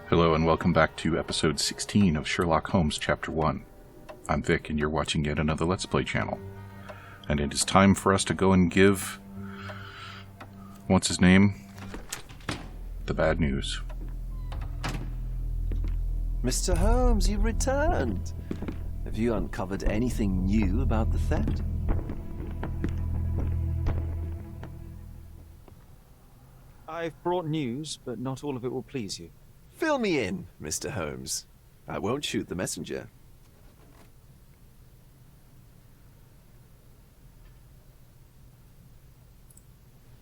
Hello and welcome back to episode 16 of Sherlock Holmes Chapter 1. I'm Vic and you're watching yet another Let's Play channel. And it is time for us to go and give... what's his name? The bad news. Mr. Holmes, you returned. Have you uncovered anything new about the theft? I've brought news, but not all of it will please you. Fill me in, Mr. Holmes. I won't shoot the messenger.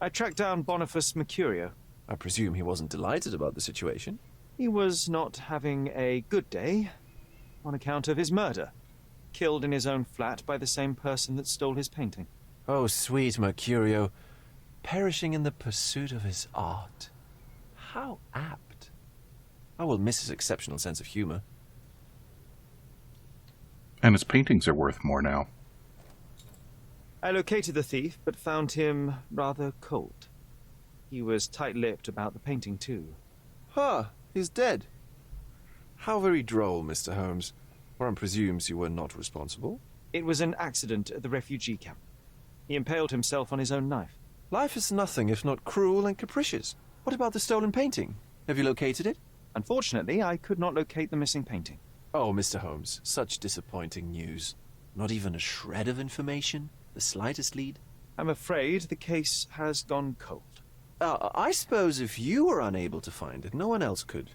I tracked down Boniface Mercurio. I presume he wasn't delighted about the situation. He was not having a good day on account of his murder. Killed in his own flat by the same person that stole his painting. Oh, sweet Mercurio. Perishing in the pursuit of his art. How apt. I will miss his exceptional sense of humor. And his paintings are worth more now. I located the thief, but found him rather cold. He was tight-lipped about the painting, too. Huh, he's dead. How very droll, Mr. Holmes. One presumes you were not responsible. It was an accident at the refugee camp. He impaled himself on his own knife. Life is nothing if not cruel and capricious. What about the stolen painting? Have you located it? Unfortunately, I could not locate the missing painting. Oh, Mr. Holmes, such disappointing news. Not even a shred of information? The slightest lead? I'm afraid the case has gone cold. I suppose if you were unable to find it, no one else could.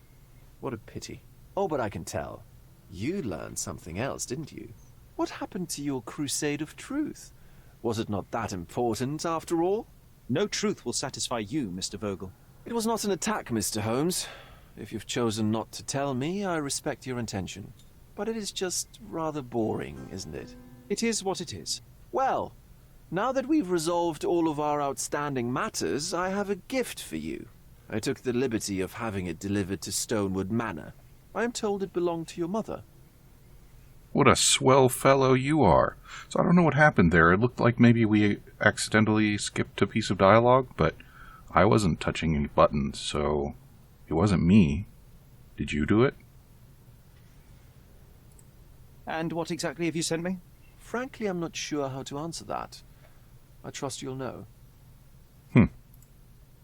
What a pity. Oh, but I can tell. You learned something else, didn't you? What happened to your crusade of truth? Was it not that important, after all? No truth will satisfy you, Mr. Vogel. It was not an attack, Mr. Holmes. If you've chosen not to tell me, I respect your intention. But it is just rather boring, isn't it? It is what it is. Well, now that we've resolved all of our outstanding matters, I have a gift for you. I took the liberty of having it delivered to Stonewood Manor. I am told it belonged to your mother. What a swell fellow you are. So I don't know what happened there. It looked like maybe we accidentally skipped a piece of dialogue, but I wasn't touching any buttons, so it wasn't me. Did you do it? And what exactly have you sent me? Frankly, I'm not sure how to answer that. I trust you'll know.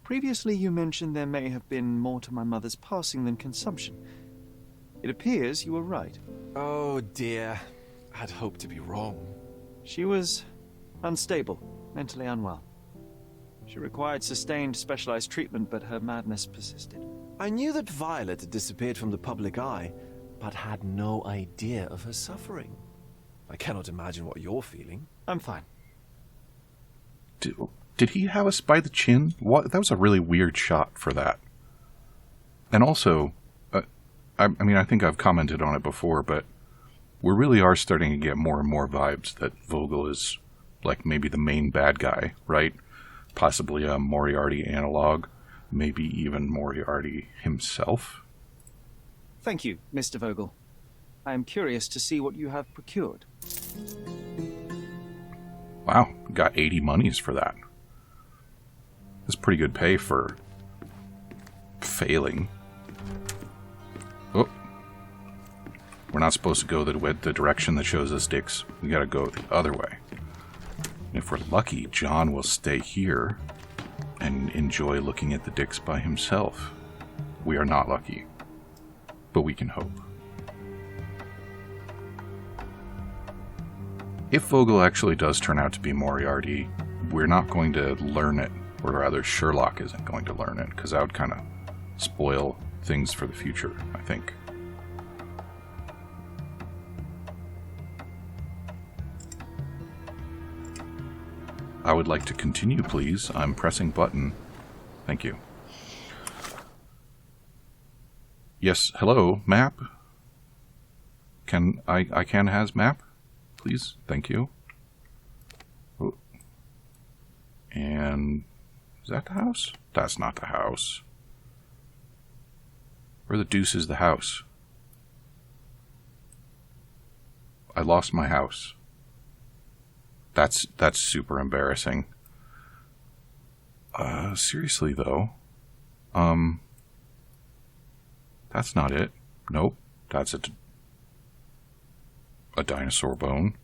Previously you mentioned there may have been more to my mother's passing than consumption. It appears you were right. Oh dear. I'd hoped to be wrong. She was unstable, mentally unwell. She required sustained specialized treatment, but her madness persisted. I knew that Violet had disappeared from the public eye, but had no idea of her suffering. I cannot imagine what you're feeling. I'm fine. Did he have us by the chin? What? That was a really weird shot for that. And also, I mean, I think I've commented on it before, but we really are starting to get more and more vibes that Vogel is, like, maybe the main bad guy, right? Possibly a Moriarty analog, maybe even Moriarty himself. Thank you, Mr. Vogel. I am curious to see what you have procured. Wow, got 80 monies for that. That's pretty good pay for failing. Oh. We're not supposed to go the direction that shows us dicks. We gotta go the other way. And if we're lucky, John will stay here and enjoy looking at the dicks by himself. We are not lucky, but we can hope. If Vogel actually does turn out to be Moriarty, we're not going to learn it, or rather Sherlock isn't going to learn it, because that would kind of spoil things for the future, I think. I would like to continue, please. I'm pressing button. Thank you. Yes, hello, map? I can has map? Please, thank you. Oh. And is that the house? That's not the house. Where the deuce is the house? I lost my house. That's super embarrassing. Seriously though, That's not it. Nope. That's a dinosaur bone.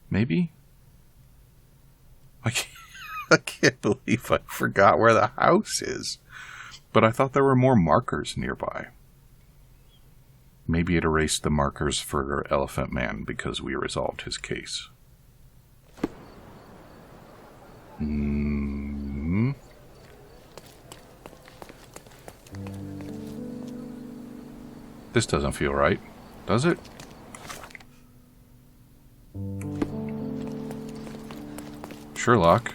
Maybe? I can't believe I forgot where the house is. But I thought there were more markers nearby. Maybe it erased the markers for Elephant Man because we resolved his case. This doesn't feel right, does it? Sherlock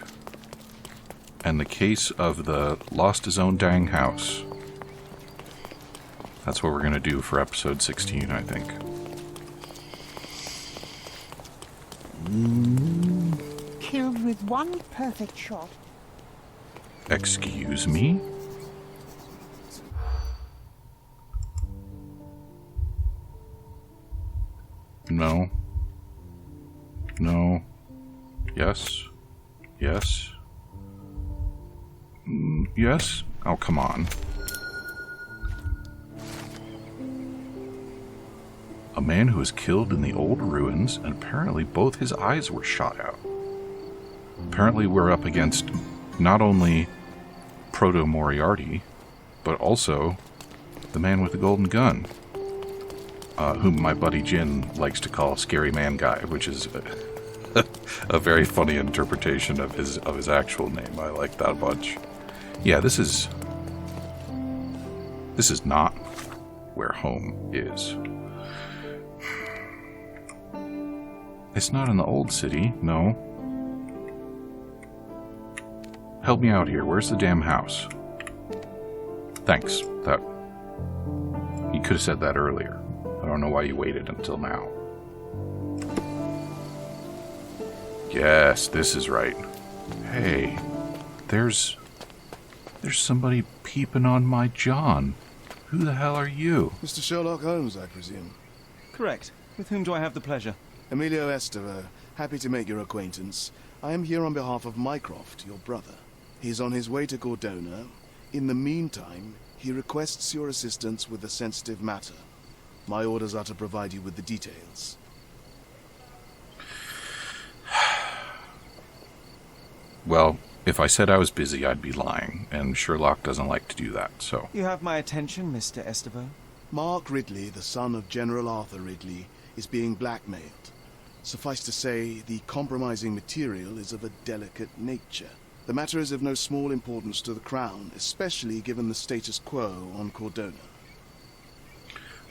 and the case of the lost his own dang house. That's what we're going to do for episode 16, I think. Killed with one perfect shot. Excuse me? No. No. Yes. Yes. Yes? Oh, come on. A man who was killed in the old ruins, and apparently both his eyes were shot out. Apparently we're up against not only Proto-Moriarty, but also the man with the golden gun, whom my buddy Jin likes to call Scary Man Guy, which is a very funny interpretation of his actual name. I like that a bunch. Yeah, this is not where home is. It's not in the old city, no. Help me out here. Where's the damn house? Thanks. You could have said that earlier. I don't know why you waited until now. Yes, this is right. Hey, there's somebody peeping on my John. Who the hell are you? Mr. Sherlock Holmes, I presume. Correct. With whom do I have the pleasure? Emilio Esteva, happy to make your acquaintance. I am here on behalf of Mycroft, your brother. He's on his way to Cordona. In the meantime, he requests your assistance with a sensitive matter. My orders are to provide you with the details. Well, if I said I was busy, I'd be lying, and Sherlock doesn't like to do that, so... You have my attention, Mr. Esteva. Mark Ridley, the son of General Arthur Ridley, is being blackmailed. Suffice to say, the compromising material is of a delicate nature. The matter is of no small importance to the Crown, especially given the status quo on Cordona.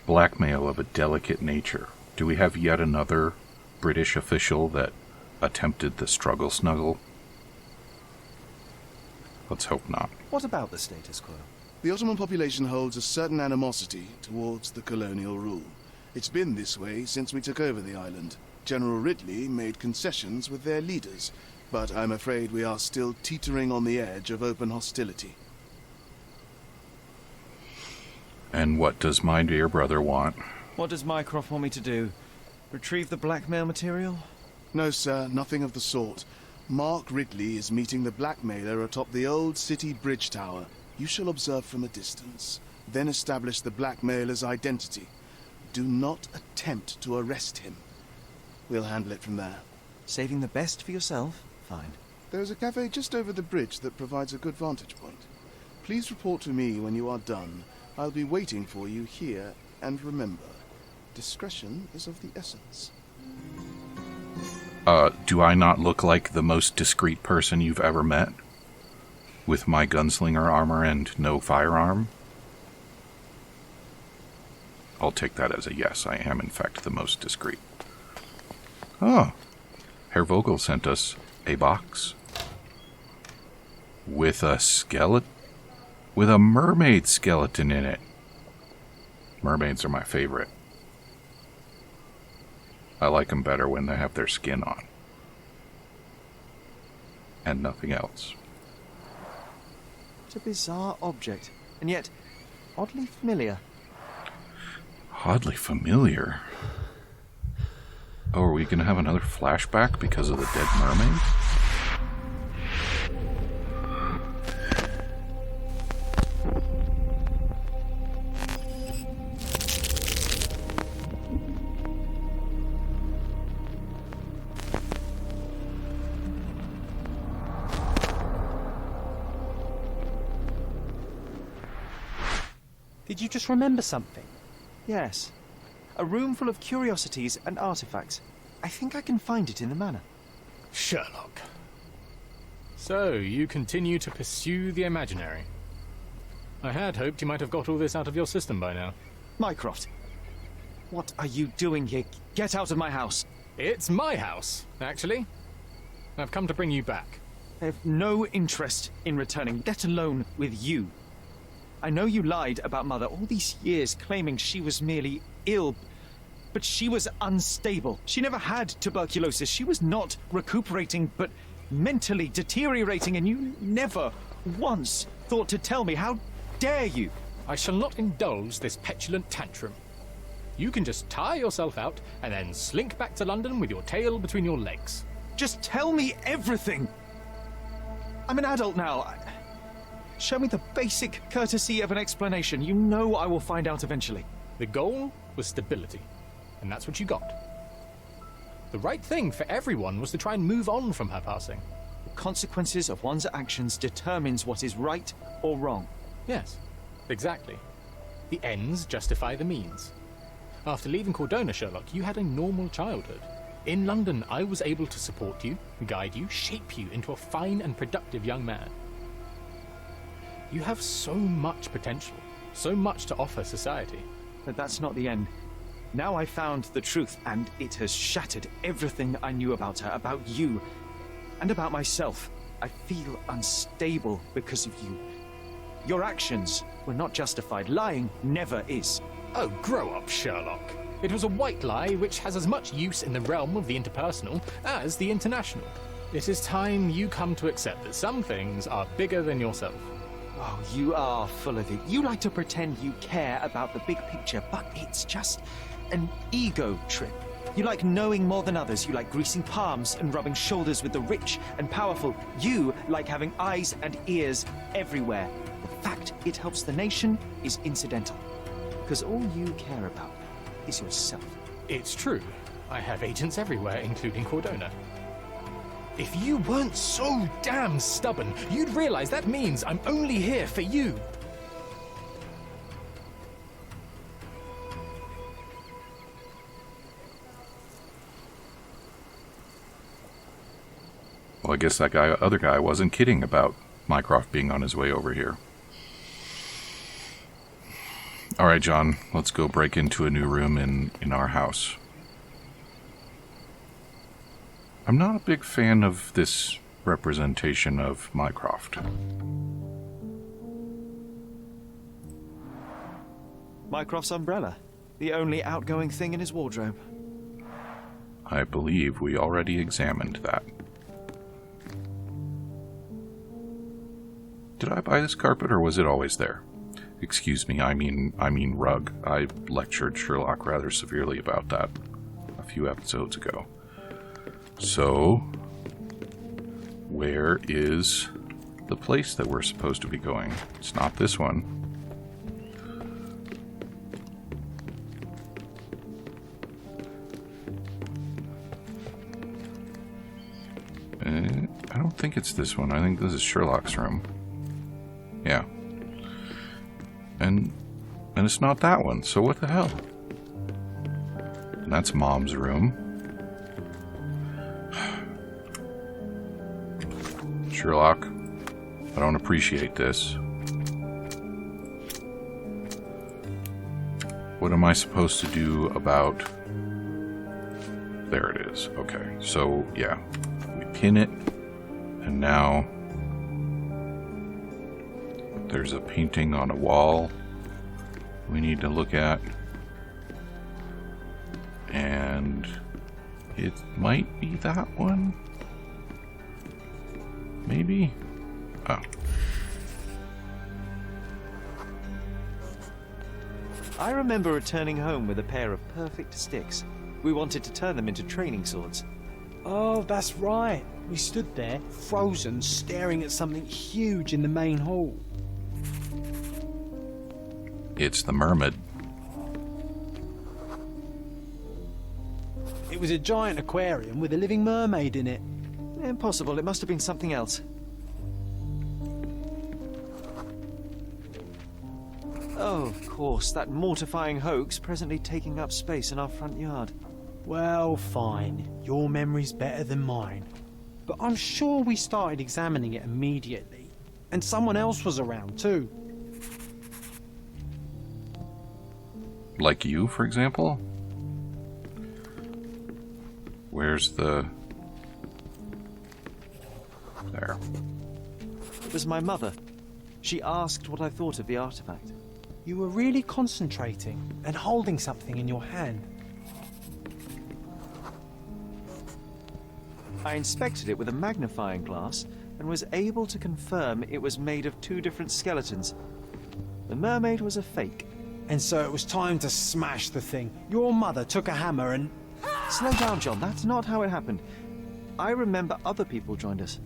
Blackmail of a delicate nature. Do we have yet another British official that attempted the struggle snuggle? Let's hope not. What about the status quo? The Ottoman population holds a certain animosity towards the colonial rule. It's been this way since we took over the island. General Ridley made concessions with their leaders, but I'm afraid we are still teetering on the edge of open hostility. And what does my dear brother want? What does Mycroft want me to do? Retrieve the blackmail material? No, sir, nothing of the sort. Mark Ridley is meeting the blackmailer atop the old city bridge tower. You shall observe from a distance, then establish the blackmailer's identity. Do not attempt to arrest him. We'll handle it from there. Saving the best for yourself? Fine. There is a cafe just over the bridge that provides a good vantage point. Please report to me when you are done. I'll be waiting for you here, and remember, discretion is of the essence. Do I not look like the most discreet person you've ever met? With my gunslinger armor and no firearm? I'll take that as a yes. I am, in fact, the most discreet. Oh, Herr Vogel sent us a box with a skeleton, with a mermaid skeleton in it. Mermaids are my favorite. I like them better when they have their skin on. And nothing else. It's a bizarre object, and yet oddly familiar. Oddly familiar? Oh, are we going to have another flashback because of the dead mermaid? Did you just remember something? Yes. A room full of curiosities and artifacts. I think I can find it in the manor. Sherlock. So, you continue to pursue the imaginary. I had hoped you might have got all this out of your system by now. Mycroft, what are you doing here? Get out of my house. It's my house, actually. I've come to bring you back. I have no interest in returning, let alone with you. I know you lied about Mother all these years, claiming she was merely ill, but she was unstable. She never had tuberculosis. She was not recuperating, but mentally deteriorating, and you never once thought to tell me. How dare you? I shall not indulge this petulant tantrum. You can just tire yourself out and then slink back to London with your tail between your legs. Just tell me everything. I'm an adult now. Show me the basic courtesy of an explanation. You know I will find out eventually. The goal was stability, and that's what you got. The right thing for everyone was to try and move on from her passing. The consequences of one's actions determines what is right or wrong. Yes, exactly. The ends justify the means. After leaving Cordona, Sherlock, you had a normal childhood. In London, I was able to support you, guide you, shape you into a fine and productive young man. You have so much potential, so much to offer society. But that's not the end. Now I found the truth, and it has shattered everything I knew about her, about you, and about myself. I feel unstable because of you. Your actions were not justified. Lying never is. Oh, grow up, Sherlock. It was a white lie which has as much use in the realm of the interpersonal as the international. It is time you come to accept that some things are bigger than yourself. Oh, you are full of it. You like to pretend you care about the big picture, but it's just an ego trip. You like knowing more than others. You like greasing palms and rubbing shoulders with the rich and powerful. You like having eyes and ears everywhere. The fact it helps the nation is incidental, because all you care about is yourself. It's true. I have agents everywhere, including Cordona. If you weren't so damn stubborn, you'd realize that means I'm only here for you. Well, I guess that other guy wasn't kidding about Mycroft being on his way over here. All right, John, let's go break into a new room in our house. I'm not a big fan of this representation of Mycroft. Mycroft's umbrella, the only outgoing thing in his wardrobe. I believe we already examined that. Did I buy this carpet, or was it always there? Excuse me, I mean rug. I lectured Sherlock rather severely about that a few episodes ago. So, where is the place that we're supposed to be going? It's not this one. I don't think it's this one. I think this is Sherlock's room. Yeah. And it's not that one, so what the hell? And that's Mom's room. Sherlock, I don't appreciate this. What am I supposed to do about... There it is. Okay, so yeah, we pin it, and now there's a painting on a wall we need to look at, and it might be that one. Maybe? Oh. I remember returning home with a pair of perfect sticks. We wanted to turn them into training swords. Oh, that's right. We stood there, frozen, staring at something huge in the main hall. It's the mermaid. It was a giant aquarium with a living mermaid in it. Impossible, it must have been something else. Oh, of course, that mortifying hoax presently taking up space in our front yard. Well, fine. Your memory's better than mine. But I'm sure we started examining it immediately. And someone else was around too. Like you, for example? Where's the... There. It was my mother. She asked what I thought of the artifact. You were really concentrating and holding something in your hand. I inspected it with a magnifying glass and was able to confirm it was made of 2 different skeletons. The mermaid was a fake. And so it was time to smash the thing. Your mother took a hammer and... Slow down, John. That's not how it happened. I remember other people joined us.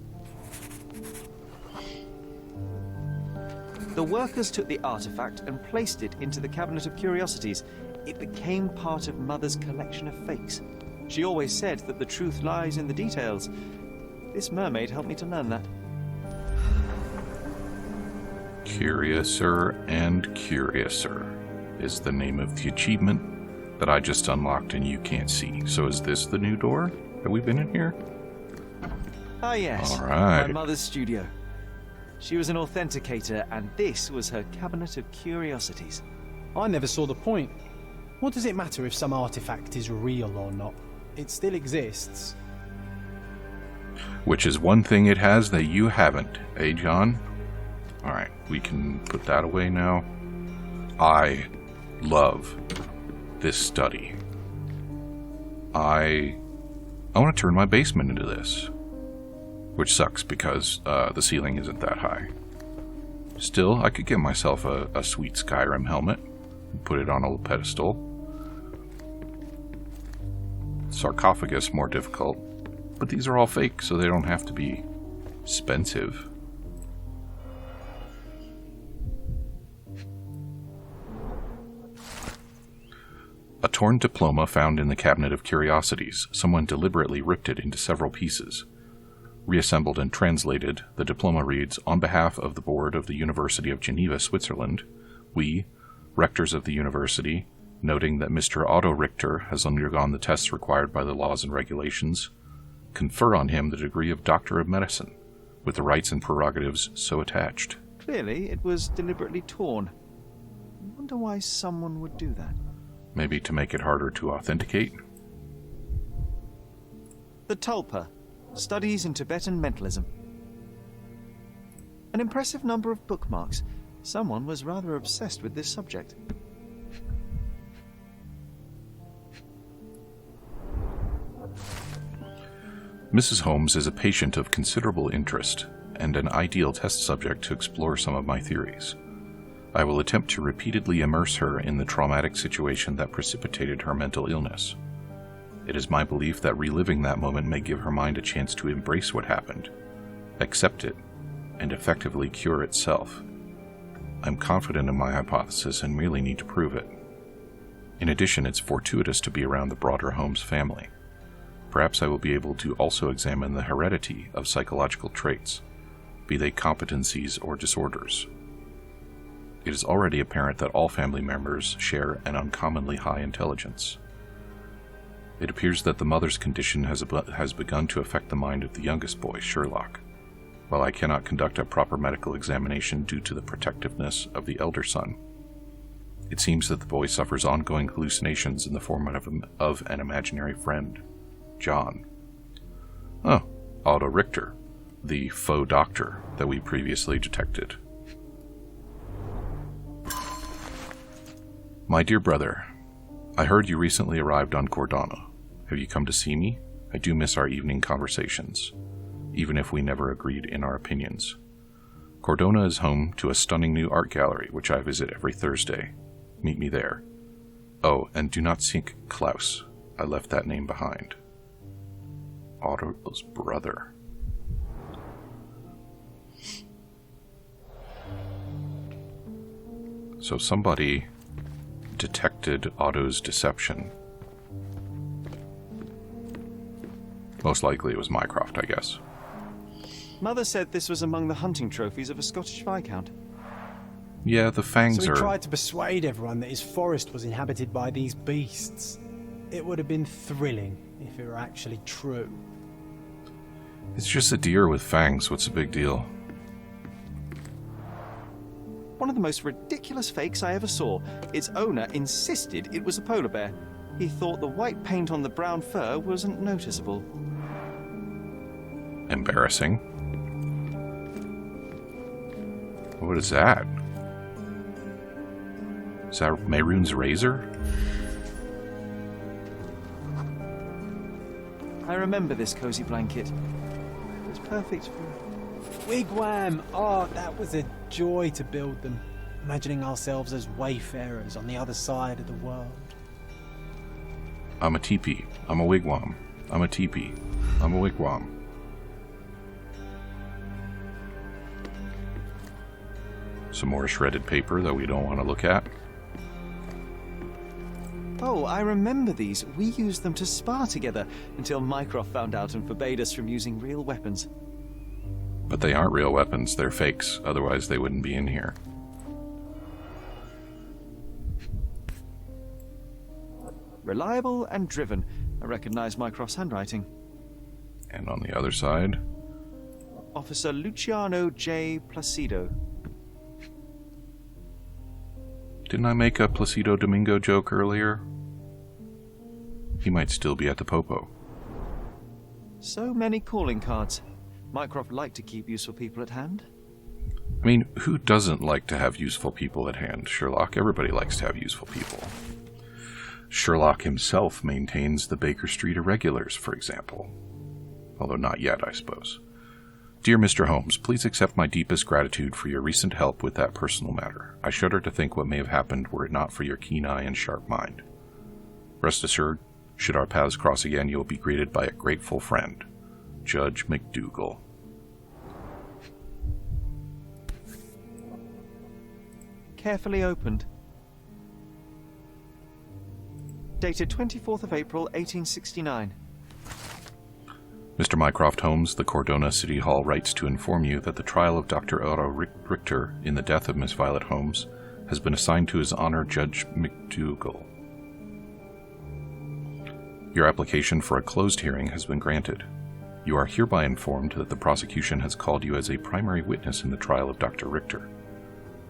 The workers took the artifact and placed it into the Cabinet of Curiosities. It became part of Mother's collection of fakes. She always said that the truth lies in the details. This mermaid helped me to learn that. Curiouser and Curiouser is the name of the achievement that I just unlocked and you can't see. So is this the new door? Have we been in here? Ah, yes. All right. My mother's studio. She was an authenticator, and this was her Cabinet of Curiosities. I never saw the point. What does it matter if some artifact is real or not? It still exists. Which is one thing it has that you haven't, eh, John? Alright, we can put that away now. I love this study. I want to turn my basement into this. Which sucks because the ceiling isn't that high. Still, I could get myself a sweet Skyrim helmet and put it on a little pedestal. Sarcophagus more difficult, but these are all fake, so they don't have to be expensive. A torn diploma found in the Cabinet of Curiosities. Someone deliberately ripped it into several pieces. Reassembled and translated, the diploma reads, "On behalf of the Board of the University of Geneva, Switzerland, we, rectors of the university, noting that Mr. Otto Richter has undergone the tests required by the laws and regulations, confer on him the degree of Doctor of Medicine, with the rights and prerogatives so attached." Clearly, it was deliberately torn. I wonder why someone would do that. Maybe to make it harder to authenticate? The Tulpa. Studies in Tibetan Mentalism. An impressive number of bookmarks. Someone was rather obsessed with this subject. Mrs. Holmes is a patient of considerable interest and an ideal test subject to explore some of my theories. I will attempt to repeatedly immerse her in the traumatic situation that precipitated her mental illness. It is my belief that reliving that moment may give her mind a chance to embrace what happened, accept it, and effectively cure itself. I'm confident in my hypothesis and merely need to prove it. In addition, it's fortuitous to be around the broader Holmes family. Perhaps I will be able to also examine the heredity of psychological traits, be they competencies or disorders. It is already apparent that all family members share an uncommonly high intelligence. It appears that the mother's condition has begun to affect the mind of the youngest boy, Sherlock, while I cannot conduct a proper medical examination due to the protectiveness of the elder son. It seems that the boy suffers ongoing hallucinations in the form of an imaginary friend, John. Oh, Otto Richter, the faux doctor that we previously detected. My dear brother, I heard you recently arrived on Cordano. Have you come to see me? I do miss our evening conversations, even if we never agreed in our opinions. Cordona is home to a stunning new art gallery, which I visit every Thursday. Meet me there. Oh, and do not seek Klaus. I left that name behind. Otto's brother. So somebody detected Otto's deception. Most likely it was Mycroft, I guess. Mother said this was among the hunting trophies of a Scottish Viscount. Yeah, the fangs So he are... tried to persuade everyone that his forest was inhabited by these beasts. It would have been thrilling if it were actually true. It's just a deer with fangs. What's the big deal? One of the most ridiculous fakes I ever saw. Its owner insisted it was a polar bear. He thought the white paint on the brown fur wasn't noticeable. Embarrassing. What is that? Is that Mehrunes' razor? I remember this cozy blanket. It was perfect for... Wigwam! Oh, that was a joy to build them. Imagining ourselves as wayfarers on the other side of the world. I'm a teepee. I'm a wigwam. I'm a teepee. I'm a wigwam. Some more shredded paper that we don't want to look at. Oh, I remember these. We used them to spar together until Mycroft found out and forbade us from using real weapons. But they aren't real weapons. They're fakes. Otherwise, they wouldn't be in here. Reliable and driven. I recognize Mycroft's handwriting. And on the other side... Officer Luciano J. Placido. Didn't I make a Placido Domingo joke earlier? He might still be at the Popo. So many calling cards. Mycroft liked to keep useful people at hand. I mean, who doesn't like to have useful people at hand, Sherlock? Everybody likes to have useful people. Sherlock himself maintains the Baker Street Irregulars, for example. Although not yet, I suppose. Dear Mr. Holmes, please accept my deepest gratitude for your recent help with that personal matter. I shudder to think what may have happened were it not for your keen eye and sharp mind. Rest assured, should our paths cross again, you will be greeted by a grateful friend, Judge McDougal. Carefully opened. Dated 24th of April, 1869. Mr. Mycroft Holmes, the Cordona City Hall writes to inform you that the trial of Dr. Otto Richter in the death of Miss Violet Holmes has been assigned to His Honor Judge McDougal. Your application for a closed hearing has been granted. You are hereby informed that the prosecution has called you as a primary witness in the trial of Dr. Richter.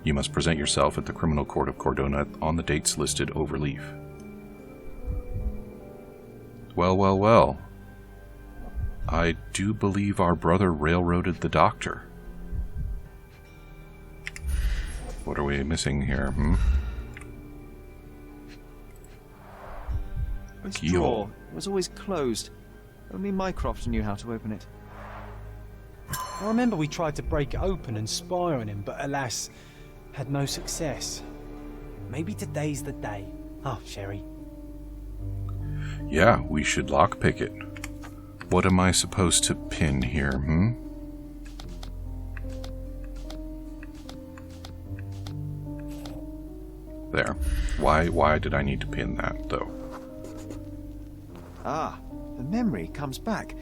You must present yourself at the Criminal Court of Cordona on the dates listed over leaf. Well, well, well. I do believe our brother railroaded the doctor. What are we missing here, This Keyhole. drawer was always closed. Only Mycroft knew how to open it. I remember we tried to break it open and spy on him, but alas, had no success. Maybe today's the day. Oh, Sherry. Yeah, we should lockpick it. What am I supposed to pin here, There. Why did I need to pin that, though? Ah, the memory comes back.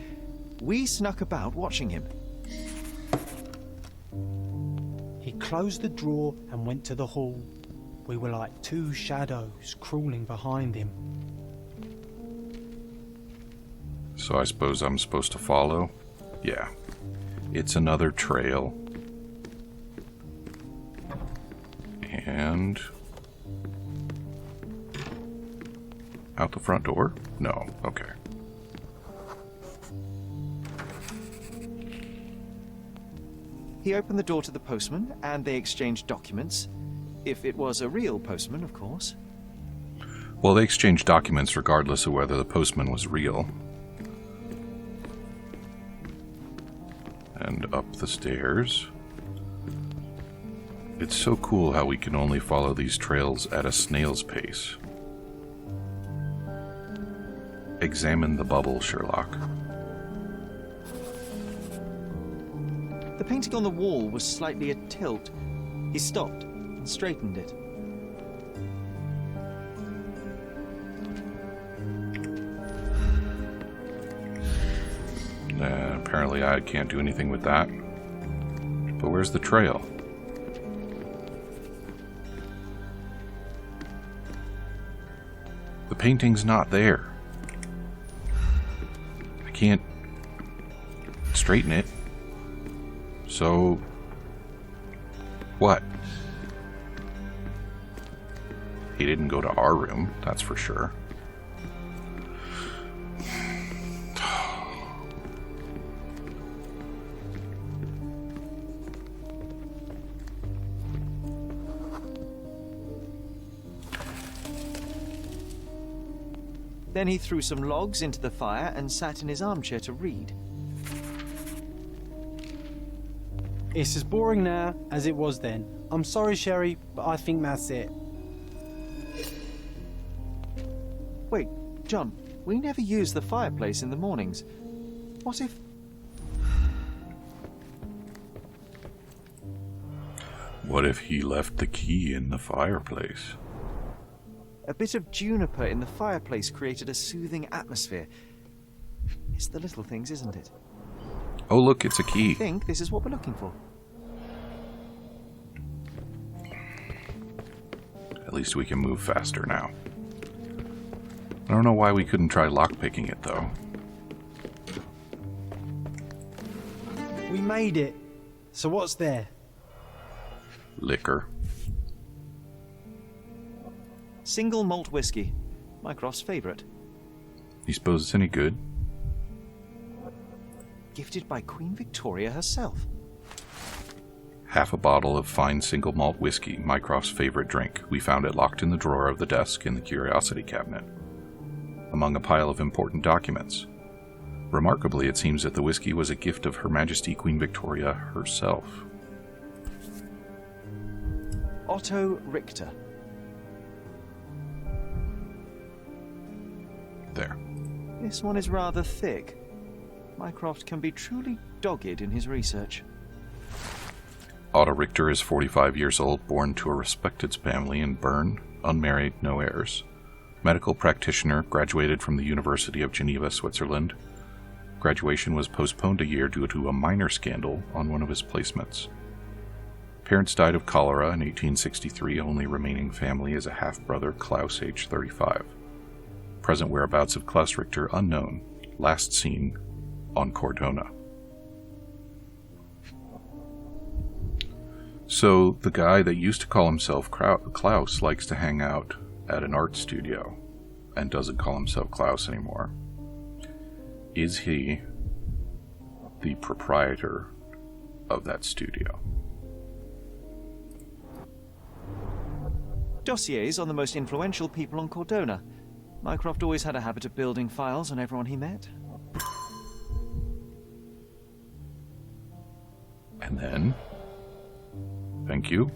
We snuck about watching him. He closed the drawer and went to the hall. We were like two shadows crawling behind him. So I suppose I'm supposed to follow? Yeah. It's another trail. And... out the front door? No. Okay. He opened the door to the postman, and they exchanged documents. If it was a real postman, of course. Well, they exchanged documents regardless of whether the postman was real. And up the stairs. It's so cool how we can only follow these trails at a snail's pace. Examine the bubble, Sherlock. The painting on the wall was slightly at tilt. He stopped and straightened it. Apparently I can't do anything with that. But where's the trail? The painting's not there. I can't straighten it. So, what? He didn't go to our room, that's for sure. Then he threw some logs into the fire and sat in his armchair to read. It's as boring now as it was then. I'm sorry, Sherry, but I think that's it. Wait, John, we never use the fireplace in the mornings. What if... What if he left the key in the fireplace? A bit of juniper in the fireplace created a soothing atmosphere. It's the little things, isn't it? Oh, look, it's a I key. think this is what we're looking for. At least we can move faster now. I don't know why we couldn't try lockpicking it, though. We made it. So what's there? Liquor. Single malt whiskey. Mycroft's favourite. You suppose it's any good? Gifted by Queen Victoria herself. Half a bottle of fine single malt whiskey, Mycroft's favorite drink. We found it locked in the drawer of the desk in the curiosity cabinet, among a pile of important documents. Remarkably, it seems that the whiskey was a gift of Her Majesty Queen Victoria herself. Otto Richter. There. This one is rather thick. Mycroft can be truly dogged in his research. Otto Richter is 45 years old, born to a respected family in Bern, unmarried, no heirs. Medical practitioner, graduated from the University of Geneva, Switzerland. Graduation was postponed a year due to a minor scandal on one of his placements. Parents died of cholera in 1863, only remaining family is a half-brother, Klaus, age 35. Present whereabouts of Klaus Richter unknown, last seen on Cordona. So, the guy that used to call himself Klaus likes to hang out at an art studio and doesn't call himself Klaus anymore. Is he the proprietor of that studio? Dossiers on the most influential people on Cordona. Mycroft always had a habit of building files on everyone he met. And then, thank you.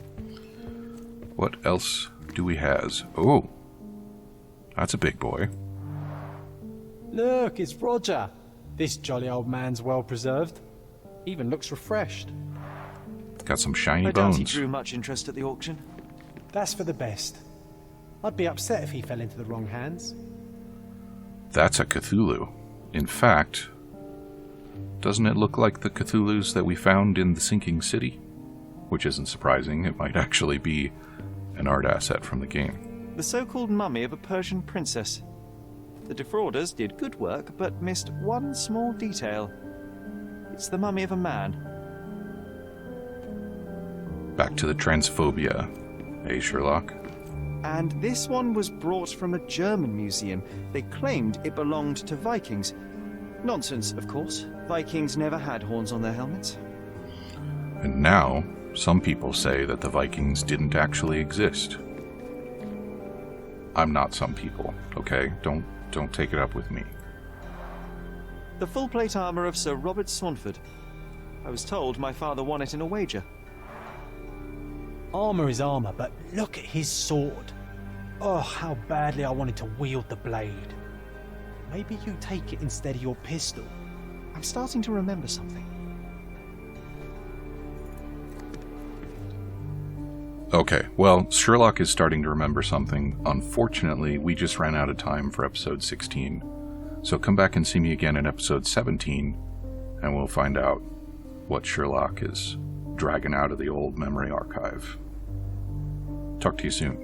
What else do we has? Oh, that's a big boy. Look, it's Roger. This jolly old man's well preserved. Even looks refreshed. Got some shiny I doubt he bones. drew much interest at the auction. That's for the best. I'd be upset if he fell into the wrong hands. That's a Cthulhu. In fact, doesn't it look like the Cthulhus that we found in the sinking city? Which isn't surprising, it might actually be an art asset from the game. The so-called mummy of a Persian princess. The defrauders did good work, but missed one small detail. It's the mummy of a man. Back to the transphobia, eh, Sherlock? And this one was brought from a German museum. They claimed it belonged to Vikings. Nonsense, of course. Vikings never had horns on their helmets. And now, some people say that the Vikings didn't actually exist. I'm not some people, okay? Don't take it up with me. The full plate armor of Sir Robert Swanford. I was told my father won it in a wager. Armour is armour, but look at his sword. Oh, how badly I wanted to wield the blade. Maybe you take it instead of your pistol. I'm starting to remember something. Okay, well, Sherlock is starting to remember something. Unfortunately, we just ran out of time for episode 16. So come back and see me again in episode 17, and we'll find out what Sherlock is dragging out of the old memory archive. Talk to you soon.